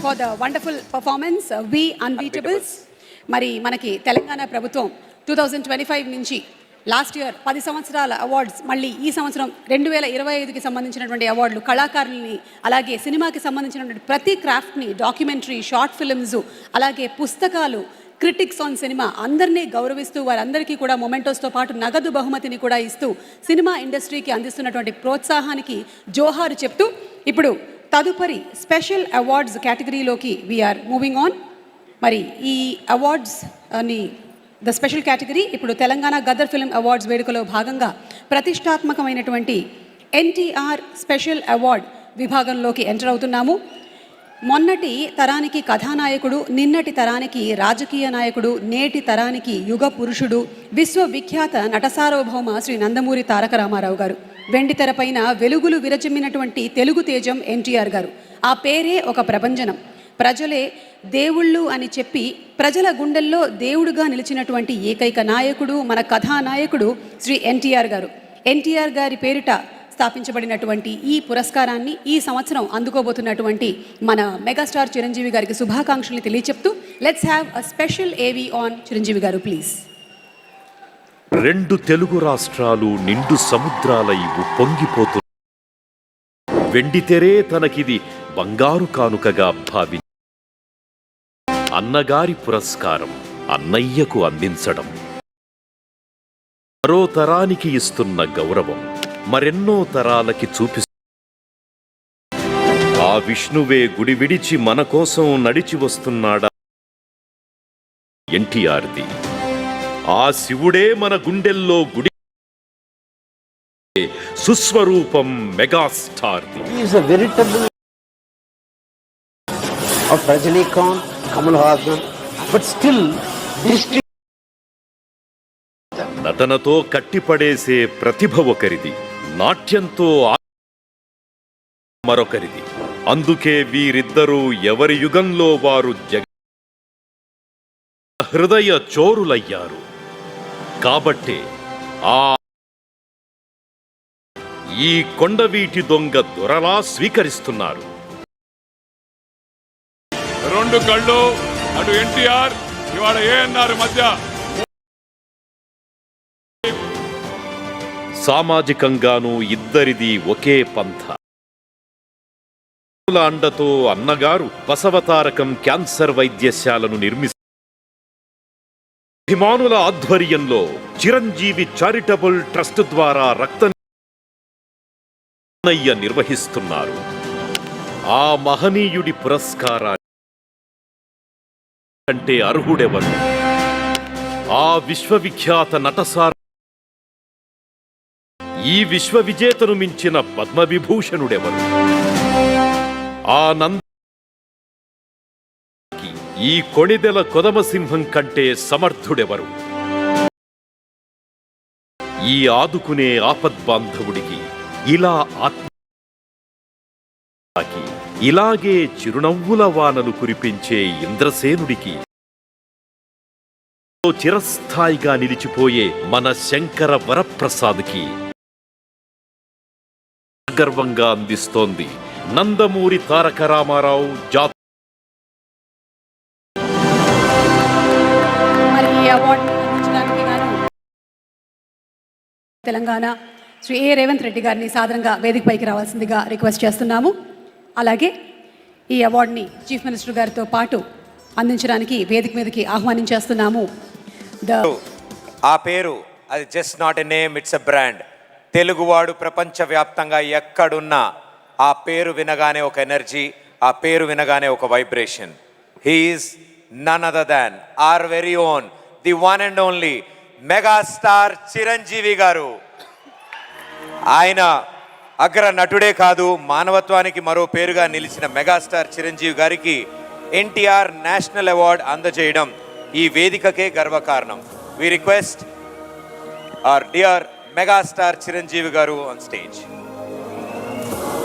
for the wonderful performance, We Unbeatables. మరి మనకి తెలంగాణ ప్రభుత్వం 2025 నుంచి లాస్ట్ ఇయర్ 10 సంవత్సరాల అవార్డ్స్, మళ్ళీ ఈ సంవత్సరం 2025కి సంబంధించినటువంటి అవార్డులు కళాకారుల్ని, అలాగే సినిమాకి సంబంధించినటువంటి ప్రతి క్రాఫ్ట్ని, డాక్యుమెంటరీ, షార్ట్ ఫిల్మ్స్, అలాగే పుస్తకాలు, క్రిటిక్స్ ఆన్ సినిమా అందరినీ గౌరవిస్తూ వారందరికీ కూడా మొమెంటోస్తో పాటు నగదు బహుమతిని కూడా ఇస్తూ సినిమా ఇండస్ట్రీకి అందిస్తున్నటువంటి ప్రోత్సాహానికి జోహారు చెప్తూ ఇప్పుడు తదుపరి స్పెషల్ అవార్డ్స్ కేటగిరీలోకి వీఆర్ మూవింగ్ ఆన్. మరి ఈ అవార్డ్స్ అని ద స్పెషల్ కేటగిరీ ఇప్పుడు తెలంగాణ గదర్ ఫిల్మ్ అవార్డ్స్ వేడుకలో భాగంగా ప్రతిష్టాత్మకమైనటువంటి ఎన్టీఆర్ స్పెషల్ అవార్డ్ విభాగంలోకి ఎంటర్ అవుతున్నాము. మొన్నటి తరానికి కథానాయకుడు, నిన్నటి తరానికి రాజకీయ నాయకుడు, నేటి తరానికి యుగ పురుషుడు, విశ్వవిఖ్యాత నటసార్వభౌమ శ్రీ నందమూరి తారక రామారావు గారు. వెండితెరపైన వెలుగులు విరజిమ్మినటువంటి తెలుగు తేజం ఎన్టీఆర్ గారు. ఆ పేరే ఒక ప్రభంజనం. ప్రజలే దేవుళ్ళు అని చెప్పి ప్రజల గుండెల్లో దేవుడుగా నిలిచినటువంటి ఏకైక నాయకుడు, మన కథానాయకుడు శ్రీ ఎన్టీఆర్ గారు. ఎన్టీఆర్ గారి పేరిట స్థాపించబడినటువంటి ఈ పురస్కారాన్ని ఈ సంవత్సరం అందుకోబోతున్నటువంటి మన మెగాస్టార్ చిరంజీవి గారికి శుభాకాంక్షలు తెలియచెప్తూ లెట్స్ హ్యావ్ అ స్పెషల్ ఏవీ ఆన్ చిరంజీవి గారు ప్లీజ్. 2 తెలుగు రాష్ట్రాలు నిండు సముద్రాలై పొంగిపోతు వెండితెరే తనకిది బంగారు కానుకగా భావి అన్నగారి పురస్కారం అన్నయ్యకు అందించడం, మరో తరానికి ఇస్తున్న గౌరవం మరెన్నో తరాలకి ఆ విష్ణువే గుడి విడిచి మన కోసం నడిచి వస్తున్నాడా ఎన్టీఆర్ది. ఆ శివుడే మన గుండెల్లో గుడి సుస్వరూపం మెగాస్టార్ది. నటనతో కట్టిపడేసే ప్రతిభ ఒకరిది, నాట్యంతో మరొకరిది. అందుకే వీరిద్దరూ ఎవరి యుగంలో వారు హృదయ చోరులయ్యారు. కాబట్టే ఈ కొండవీటి దొంగ దొరలా స్వీకరిస్తున్నారు. 2 కళ్ళు అటు ఎన్టీఆర్, ఇవాళ ఏఎన్ఆర్ మధ్య సామాజికంగానూ ఇద్దరిది ఒకే పంథ. అండతో అన్నగారు బసవతారకం క్యాన్సర్ వైద్యశాలను అభిమానుల ఆధ్వర్యంలో చిరంజీవి చారిటబుల్ ట్రస్ట్ ద్వారా రక్త నిర్వహిస్తున్నారు. ఆ మహనీయుడి పురస్కారాన్ని అంటే అర్హుడెవరు? ఆ విశ్వవిఖ్యాత నటసార్ ఈ విశ్వ విజేతను మించిన పద్మవిభూషణుడెవరు? ఆ ఈ కొణిదెల కొదమసింహం కంటే సమర్థుడెవరు? ఈ ఆదుకునే ఆపద్బాంధవుడికి ఇలా ఇలాగే చిరునవ్వుల వానలు కురిపించే ఇంద్రసేనుడికి చిరస్థాయిగా నిలిచిపోయే మన శంకర వరప్రసాద్కి గర్వంగా అందిస్తోంది నందమూరి తారక రామారావు తెలంగాణ శ్రీ ఏ రేవంత్ రెడ్డి గారిని సాదరంగా వేదికపైకి రావాల్సిందిగా రిక్వెస్ట్ చేస్తున్నాము. అలాగే ఈ అవార్డుని చీఫ్ మినిస్టర్ గారితో పాటు అందించడానికి వేదిక మీదకి ఆహ్వానించేస్తున్నాము. ఆ పేరు అది just not a name, it's a brand. తెలుగువాడు ప్రపంచవ్యాప్తంగా ఎక్కడున్నా ఆ పేరు వినగానే ఒక ఎనర్జీ, ఆ పేరు వినగానే ఒక vibration. He is none other than our very own, the one and only megastar Chiranjeevi garu. ఆయన అగ్ర నటుడే కాదు, మానవత్వానికి మరో పేరుగా నిలిచిన మెగాస్టార్ చిరంజీవి గారికి ఎన్టీఆర్ నేషనల్ అవార్డ్ అందజేయడం ఈ వేదికకే గర్వకారణం. We request our dear megastar Chiranjeevi garu on stage.